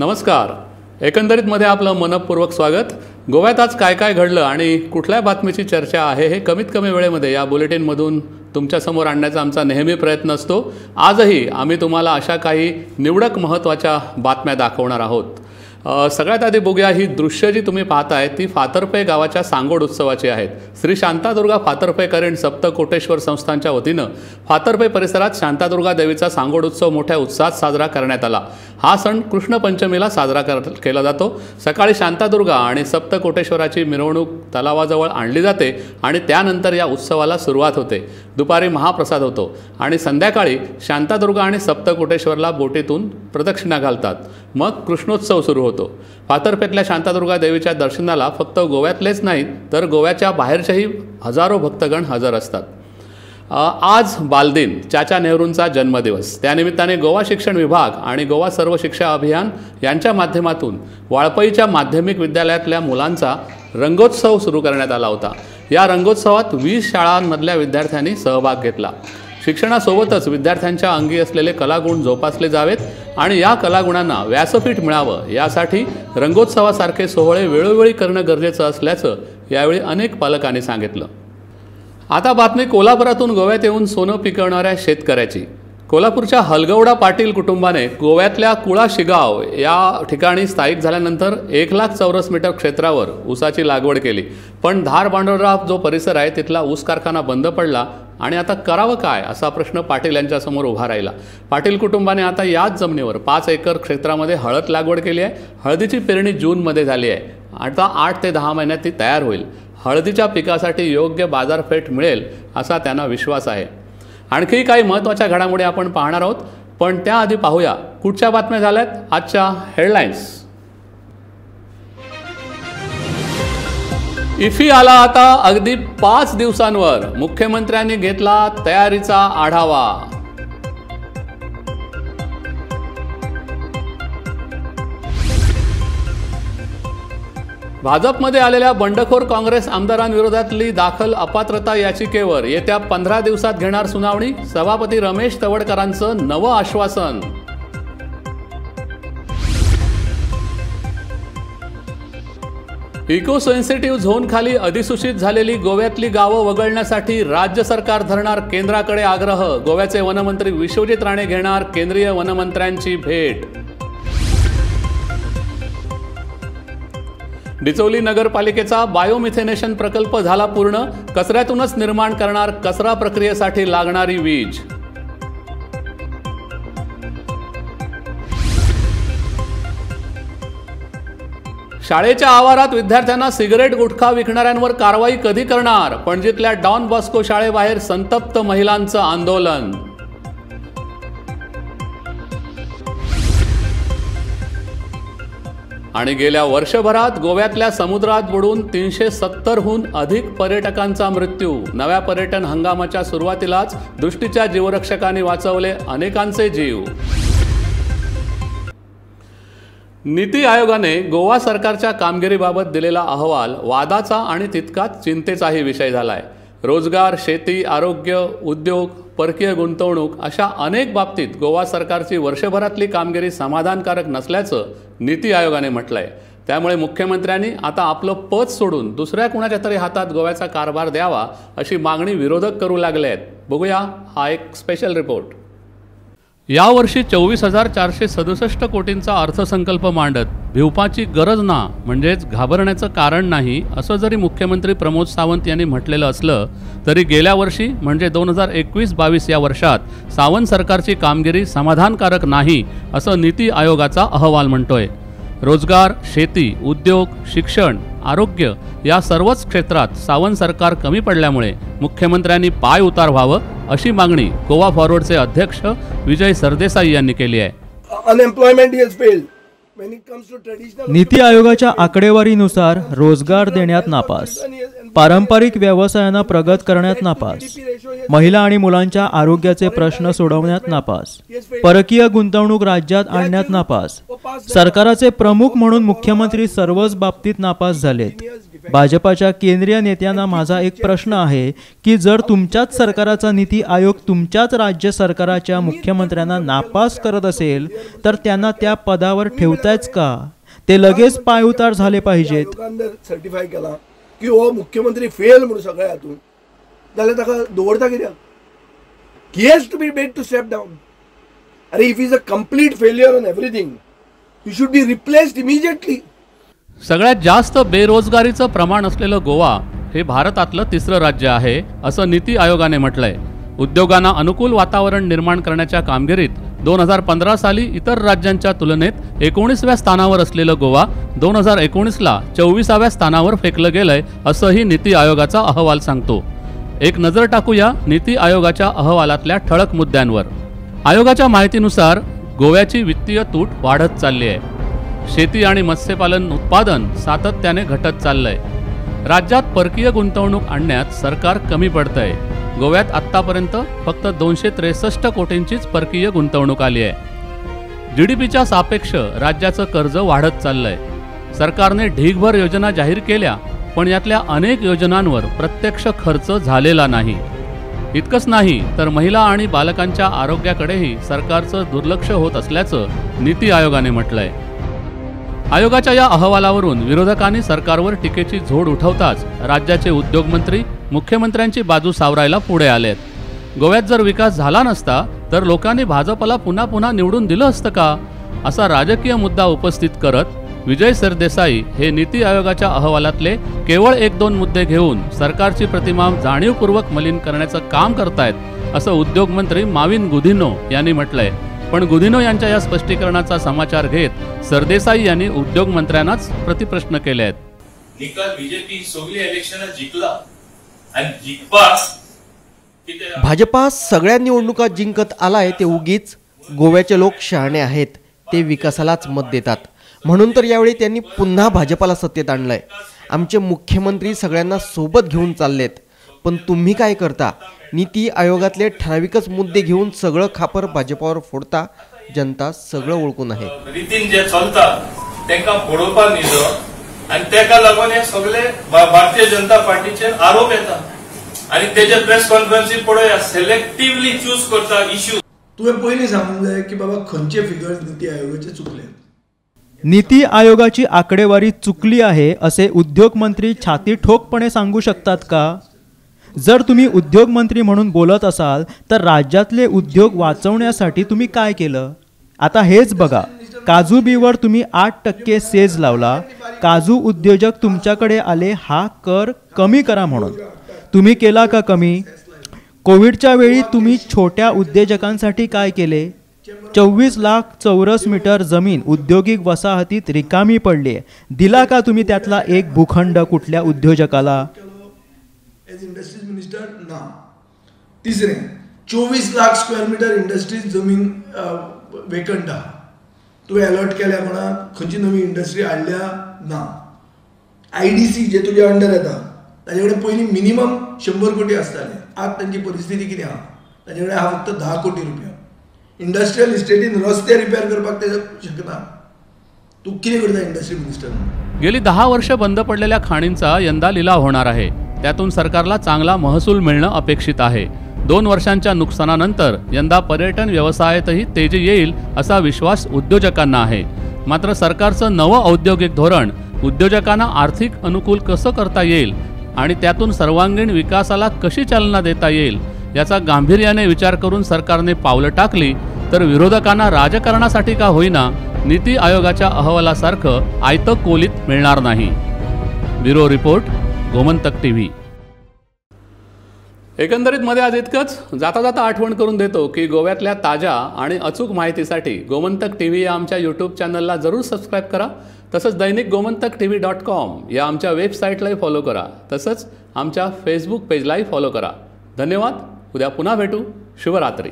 नमस्कार. एकंदरीतमध्ये आपलं मनपूर्वक स्वागत. गोव्यात आज काय काय घडलं आणि कुठल्या बातमीची चर्चा आहे हे कमीत कमी वेळेमध्ये या बुलेटिनमधून तुमच्यासमोर आणण्याचा आमचा नेहमी प्रयत्न असतो. आजही आम्ही तुम्हाला अशा काही निवडक महत्त्वाच्या बातम्या दाखवणार आहोत. सगळ्यात आधी बघूया, ही दृश्य जी तुम्ही पाहताय ती फातर्पे गावाच्या सांगोड उत्सवाची आहेत. श्री शांतादुर्गा फातर्पेकरीण सप्तकोटेश्वर संस्थांच्या वतीनं फातर्पे परिसरात शांतादुर्गा देवीचा सांगोड उत्सव मोठ्या उत्साहात साजरा करण्यात आला. हा सण कृष्ण पंचमीला साजरा केला जातो. सकाळी शांतादुर्गा आणि सप्तकोटेश्वराची मिरवणूक तलावाजवळ आणली जाते आणि त्यानंतर या उत्सवाला सुरुवात होते. दुपारी महाप्रसाद होतो आणि संध्याकाळी शांतादुर्गा आणि सप्तकोटेश्वरला बोटीतून प्रदक्षिणा घालतात. मग कृष्णोत्सव सुरू होतो. फातर्पेतल्या शांतादुर्गा देवीच्या दर्शनाला फक्त गोव्यातलेच नाहीत तर गोव्याच्या बाहेरचेही हजारो भक्तगण हजर असतात. आज बालदिन, चाचा नेहरूंचा जन्मदिवस. त्यानिमित्ताने गोवा शिक्षण विभाग आणि गोवा सर्व शिक्षा अभियान यांच्या माध्यमातून वाळपईच्या माध्यमिक विद्यालयातल्या मुलांचा रंगोत्सव सुरू करण्यात आला होता. या रंगोत्सवात 20 शाळांमधल्या विद्यार्थ्यांनी सहभाग घेतला. शिक्षणासोबतच विद्यार्थ्यांच्या अंगी असलेले कलागुण जोपासले जावेत आणि या कलागुणांना व्यासपीठ मिळावं यासाठी रंगोत्सवासारखे सोहळे वेळोवेळी करणं गरजेचं असल्याचं यावेळी अनेक पालकांनी सांगितलं. आता बातमी कोल्हापुरातून गोव्यात येऊन सोनं पिकवणाऱ्या शेतकऱ्याची. कोल्हापूरच्या हलगवडा पाटील कुटुंबाने गोव्यातल्या कुळा शिगाव या ठिकाणी स्थायिक झाल्यानंतर 1,00,000 चौरस मीटर क्षेत्रावर ऊसाची लागवड केली. पण धार बांडोरा जो परिसर आहे तिथला ऊस कारखाना बंद पडला आणि आता करावं काय असा प्रश्न पाटील यांच्यासमोर उभा राहिला. पाटील कुटुंबाने आता याच जमिनीवर 5 एकर क्षेत्रामध्ये हळद लागवड केली आहे. हळदीची पेरणी जूनमध्ये झाली आहे. आता 8 ते 10 महिन्यात ती तयार होईल. हळदीच्या पिकासाठी योग्य बाजारपेठ मिळेल असा त्यांना विश्वास आहे. आणखी काही महत्त्वाच्या घडामोडी आपण पाहणार आहोत, पण त्याआधी पाहूया कुठच्या बातम्या झाल्यात आजच्या हेडलाईन्स. इफी आला आता अगदी 5 दिवसांवर. मुख्यमंत्र्यांनी घेतला तयारीचा आढावा. भाजपमध्ये आलेल्या बंडखोर काँग्रेस आमदारांविरोधातली दाखल अपात्रता याचिकेवर येत्या 15 दिवसात घेणार सुनावणी. सभापती रमेश तवडकरांचं नवं आश्वासन. इको सेन्सिटिव्ह झोन खाली अधिसूचित झालेली गोव्यातली गावं वगळण्यासाठी राज्य सरकार धरणार केंद्राकडे आग्रह. गोव्याचे वनमंत्री विश्वजित राणे घेणार केंद्रीय वनमंत्र्यांची भेट. डिचोली नगरपालिकेचा बायोमिथेनेशन प्रकल्प झाला पूर्ण. कचऱ्यातूनच निर्माण करणार कचरा प्रक्रियेसाठी लागणारी वीज. शाळेच्या आवारात विद्यार्थ्यांना सिगरेट गुटखा विकणाऱ्यांवर कारवाई कधी करणार? पणजीतल्या डॉन बॉस्को शाळेबाहेर संतप्त महिलांचं आंदोलन. आणि गेल्या वर्षभरात गोव्यातल्या समुद्रात बुडून 370हून अधिक पर्यटकांचा मृत्यू. नव्या पर्यटन हंगामाच्या सुरुवातीलाच दृष्टीच्या जीवरक्षकांनी वाचवले अनेकांचे जीव. नीती आयोगाने गोवा सरकारच्या कामगिरीबाबत दिलेला अहवाल वादाचा आणि तितकाच चिंतेचाही विषय झालाय. रोजगार, शेती, आरोग्य, उद्योग, परकीय गुंतवणूक अशा अनेक बाबतीत गोवा सरकारची वर्षभरातली कामगिरी समाधानकारक नसल्याचं नीती आयोगाने म्हटलंय. त्यामुळे मुख्यमंत्र्यांनी आता आपलं पद सोडून दुसऱ्या कुणाच्या तरी हातात गोव्याचा कारभार द्यावा अशी मागणी विरोधक करू लागले आहेत. बघूया हा एक स्पेशल रिपोर्ट. यावर्षी 24,467 कोटींचा अर्थसंकल्प मांडत भिवपाची गरज ना म्हणजेच घाबरण्याचं कारण नाही असं जरी मुख्यमंत्री प्रमोद सावंत यांनी म्हटलेलं असलं तरी गेल्या वर्षी म्हणजे 2021-22 या वर्षात सावंत सरकारची कामगिरी समाधानकारक नाही असं नीती आयोगाचा अहवाल म्हणतोय. रोजगार, शेती, उद्योग, शिक्षण, आरोग्य या सर्वच क्षेत्रात सावंत सरकार कमी पडल्यामुळे मुख्यमंत्र्यांनी पाय उतार व्हावं अशी मागणी गोवा फॉरवर्डचे अध्यक्ष विजय सरदेसाई यांनी केली आहे. नीती आयोगाच्या आकडेवारीनुसार रोजगार देण्यात नापास. पारंपरिक व्यवसायांना प्रगत करण्यात नापास, महिला आणि मुलांच्या आरोग्याचे प्रश्न सोडवण्यात नापास, परकीय गुंतवणूक राज्यात आणण्यात नापास, सरकाराचे प्रमुख म्हणून मुख्यमंत्री सर्वच बाबतीत नापास झालेत. भाजपाच्या केंद्रीय नेत्यांना माझा एक प्रश्न आहे की जर तुमच्याच सरकाराचा नीती आयोग तुमच्याच राज्य सरकाराच्या मुख्यमंत्र्यांना नापास करत असेल तर त्यांना त्या पदावर ठेवतायच का? ते लगेच पायउतार झाले पाहिजेत. सर्टिफाय केला की हो मुख्यमंत्री फेल म्हणून सगळ्या हातून जाल्यार ताका दवरता कित्याक? He has to be made to step down. अरे if is a complete failure on everything you should be replaced immediately. सगळ्यात जास्त बेरोजगारीचं प्रमाण असलेलं गोवा हे भारतातलं तिसरं राज्य आहे असं नीती आयोगाने म्हटलंय. उद्योगांना अनुकूल वातावरण निर्माण करण्याच्या कामगिरीत 2015 साली इतर राज्यांच्या तुलनेत 19व्या स्थानावर असलेलं गोवा 2019ला 24व्या स्थानावर फेकलं गेलंय असंही नीती आयोगाचा अहवाल सांगतो. एक नजर टाकूया नीती आयोगाच्या अहवालातल्या ठळक मुद्द्यांवर. आयोगाच्या माहितीनुसार गोव्याची वित्तीय तूट वाढत चालली आहे. शेती आणि मत्स्यपालन उत्पादन सातत्याने घटत चाललंय. राज्यात परकीय गुंतवणूक आणण्यात सरकार कमी पडतंय. गोव्यात आत्तापर्यंत फक्त 263 कोटींचीच परकीय गुंतवणूक आली आहे. जीडीपीच्या सापेक्ष राज्याचं कर्ज वाढत चाललंय. सरकारने ढीगभर योजना जाहीर केल्या पण यातल्या अनेक योजनांवर प्रत्यक्ष खर्च झालेला नाही. इतकंच नाही तर महिला आणि बालकांच्या आरोग्याकडेही सरकारचं दुर्लक्ष होत असल्याचं नीती आयोगाने म्हटलंय. आयोगाच्या या अहवालावरून विरोधकांनी सरकारवर टीकेची झोड उठवताच राज्याचे उद्योगमंत्री मुख्यमंत्र्यांची बाजू सावरायला पुढे आलेत. गोव्यात जर विकास झाला नसता तर लोकांनी भाजपला पुन्हा पुन्हा निवडून दिलं असतं का असा राजकीय मुद्दा उपस्थित करत विजय सरदेसाई हे नीती आयोगाच्या अहवालातले केवळ 1-2 मुद्दे घेऊन सरकारची प्रतिमा जाणीवपूर्वक मलिन करण्याचं काम करतायत असं उद्योगमंत्री माविन गुदिन्हो यांनी म्हटलंय. पण गुदिन्हो यांच्या या स्पष्टीकरणाचा समाचार घेत सरदेसाई यांनी उद्योगमंत्र्यांनाच प्रतिप्रश्न केले आहेत. निकाल बीजेपी सगळी इलेक्शन जिंकला आणि जिंकपास भाजपा सगळ्या निवडणुका जिंकत आलाय ते उगीच गोव्याचे लोक शहाणे आहेत, ते विकासालाच मत देतात. म्हणून तर यावेळी त्यांनी पुन्हा भाजपाला सत्तेत आणलंय. आमचे मुख्यमंत्री सगळ्यांना सोबत घेऊन चाललेत. पण तुम्ही काय करता? नीती आयोगातले ठराविकच मुद्दे घेऊन सगळं खापर भाजपावर फोडता. जनता सगळं ओळखून आहे. रितीन जे चलता त्यांना फोडोवपाक न्हिदो आणि त्याका लागून हे सगळे भारतीय जनता पार्टीचे आरोप येतात आणि तेजे प्रेस कॉन्फरन्सी पळोवया सिलेक्टिव्हली चूज करता इश्यू. तुवें पयलीं सांगूंक जाय की बाबा खंयचे फिगर्स नीती आयोगाचे चुकले. नीती आयोगाची आकडेवारी चुकली आहे असे उद्योग मंत्री छाती ठोकपणे सांगू शकतात का? जर तुम्ही उद्योग मंत्री म्हणून बोलत असाल तर राज्यातले उद्योग वाचवण्यासाठी तुम्ही काय केलं? आता हेच बघा, काजू बीवर तुम्ही 8% सेज लावला. काजू उद्योजक तुमच्याकडे आले हा कर कमी करा म्हणून. तुम्ही केला का कमी? कोविडच्या वेळी तुम्ही छोट्या उद्योजकांसाठी काय केले? 24 लाख चौरस मीटर जमीन औद्योगिक वसाहतीत रिकामी पडली. दिला का तुम्ही त्यातला एक भूखंड कुठल्या उद्योजकाला? एज इंडस्ट्रीज मिनिस्टर ना. तिसरे 24 लाख स्क्वेअर मीटर इंडस्ट्रीज जमीन वेकंट आहा. तुवें अलॉट केल्या कोणाक? खंयची नवी इंडस्ट्री हाडल्या ना. IDC जे तुज्या अंडर येता ताजे कडेन पयलीं मिनिमम 100 कोटी आसताले. आज तांची परिस्थिती कितें आहा? ताजे कडेन आहा फक्त 10 कोटी रुपया. इंडस्ट्रियल इस्टेटीन रस्ते रिपेअर करपाक ते शकना. तू कितें करता इंडस्ट्री मिनिस्टर? गेली 10 वर्ष बंद पडलेल्या खाणींचा यंदा लिलाव होणार आहे. त्यातून सरकारला चांगला महसूल मिळणं अपेक्षित आहे. 2 वर्षांच्या नुकसानानंतर यंदा पर्यटन व्यवसायातही तेजी येईल असा विश्वास उद्योजकांना आहे. मात्र सरकारचं नवं औद्योगिक धोरण उद्योजकांना आर्थिक अनुकूल कसं करता येईल आणि त्यातून सर्वांगीण विकासाला कशी चालना देता येईल याचा गांभीर्याने विचार करून सरकारने पावलं टाकली तर विरोधकांना राजकारणासाठी का होईना नीती आयोगाच्या अहवालासारखं आयतं कोलीत मिळणार नाही. Bureau report, Gomantak TV. एकंदरीत मध्ये आज इतकंच. जाता जाता आठवण करून देतो की गोव्यातल्या ताज्या आणि अचूक माहितीसाठी गोमंतक टीव्ही या आमच्या यूट्यूब चॅनलला जरूर सबस्क्राईब करा. तसंच दैनिक gomantakTV.com या आमच्या वेबसाईटलाही फॉलो करा. तसंच आमच्या फेसबुक पेजलाही फॉलो करा. धन्यवाद. उद्या पुन्हा भेटू. शुभरात्री.